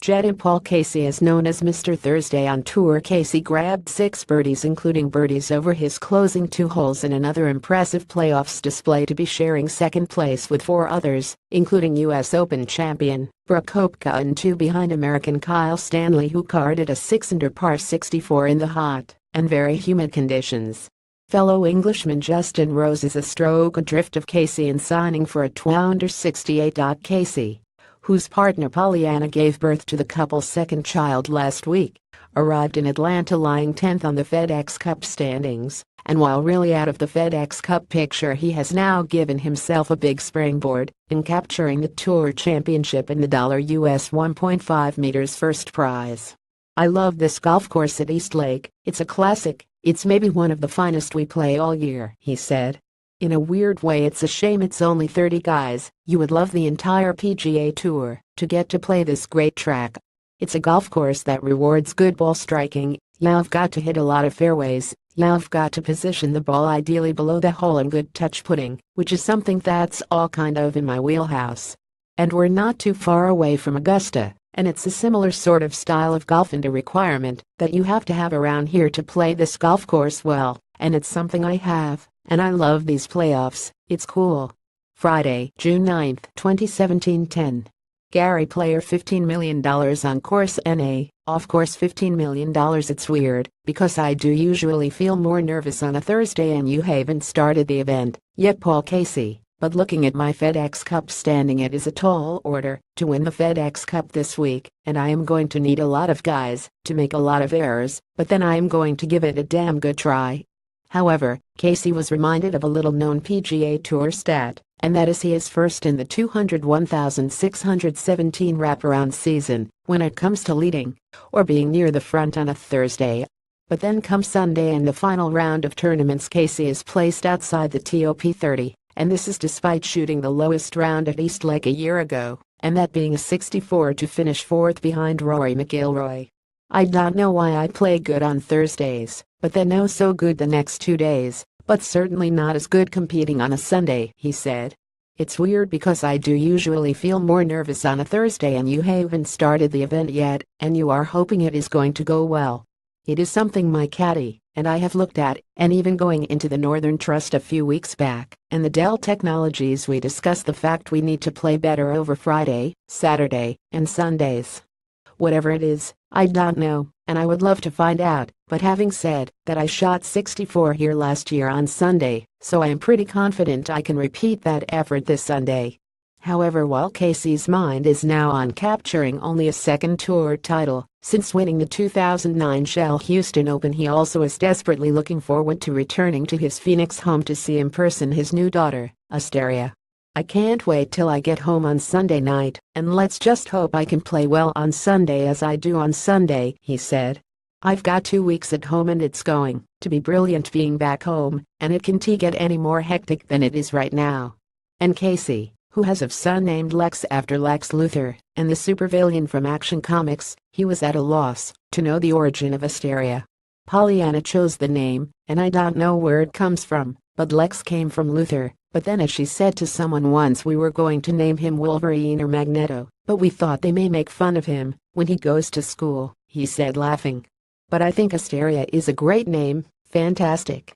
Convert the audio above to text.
GETTYPaul Casey is known as Mr. Thursday on tour. Casey grabbed 6 birdies including birdies over his closing 2 holes in another impressive playoffs display to be sharing second place with 4 others, including US Open champion Brooke Koepka and 2 behind American Kyle Stanley, who carded a 6-under par 64 in the hot and very humid conditions. Fellow Englishman Justin Rose is a stroke adrift of Casey in signing for a 2-under 68. Casey, whose partner Pollyanna gave birth to the couple's second child last week, arrived in Atlanta lying 10th on the FedEx Cup standings, and while really out of the FedEx Cup picture, he has now given himself a big springboard in capturing the Tour Championship and the US $1.5 million first prize. "I love this golf course at East Lake. It's a classic. It's maybe one of the finest we play all year," he said. "In a weird way, it's a shame it's only 30 guys. You would love the entire PGA Tour to get to play this great track. It's a golf course that rewards good ball striking. You've got to hit a lot of fairways. You've got to position the ball ideally below the hole and good touch putting, which is something that's all kind of in my wheelhouse. And we're not too far away from Augusta, and it's a similar sort of style of golf and a requirement that you have to have around here to play this golf course well, and it's something I have. And I love these playoffs. It's cool." Friday, June 9, 2017. 10. Gary Player $15 million on course NA, off course $15 million. "It's weird, because I do usually feel more nervous on a Thursday and you haven't started the event yet, Paul Casey, but looking at my FedEx Cup standing, it is a tall order to win the FedEx Cup this week, and I am going to need a lot of guys to make a lot of errors, but then I am going to give it a damn good try." However, Casey was reminded of a little-known PGA Tour stat, and that is he is first in the 201,617 wraparound season when it comes to leading or being near the front on a Thursday. But then comes Sunday and the final round of tournaments. Casey is placed outside the top 30, and this is despite shooting the lowest round at East Lake a year ago, and that being a 64 to finish 4th behind Rory McIlroy. "I don't know why I play good on Thursdays, but then no so good the next 2 days, but certainly not as good competing on a Sunday," he said. "It's weird because I do usually feel more nervous on a Thursday and you haven't started the event yet, and you are hoping it is going to go well. It is something my caddy and I have looked at, and even going into the Northern Trust a few weeks back, and the Dell Technologies, we discussed the fact we need to play better over Friday, Saturday, and Sundays. Whatever it is, I don't know, and I would love to find out, but having said that, I shot 64 here last year on Sunday, so I am pretty confident I can repeat that effort this Sunday." However, while Casey's mind is now on capturing only a second tour title since winning the 2009 Shell Houston Open, he also is desperately looking forward to returning to his Phoenix home to see in person his new daughter, Asteria. "I can't wait till I get home on Sunday night, and let's just hope I can play well on Sunday as I do on Sunday," he said. "I've got 2 weeks at home and it's going to be brilliant being back home, and it can't get any more hectic than it is right now." And Casey, who has a son named Lex after Lex Luthor and the supervillain from Action Comics, he was at a loss to know the origin of Asteria. Pollyanna chose the name, and I don't know where it comes from, but Lex came from Luthor. But then, as she said to someone once, we were going to name him Wolverine or Magneto, but we thought they may make fun of him when he goes to school, he said, laughing. "But I think Asteria is a great name, fantastic."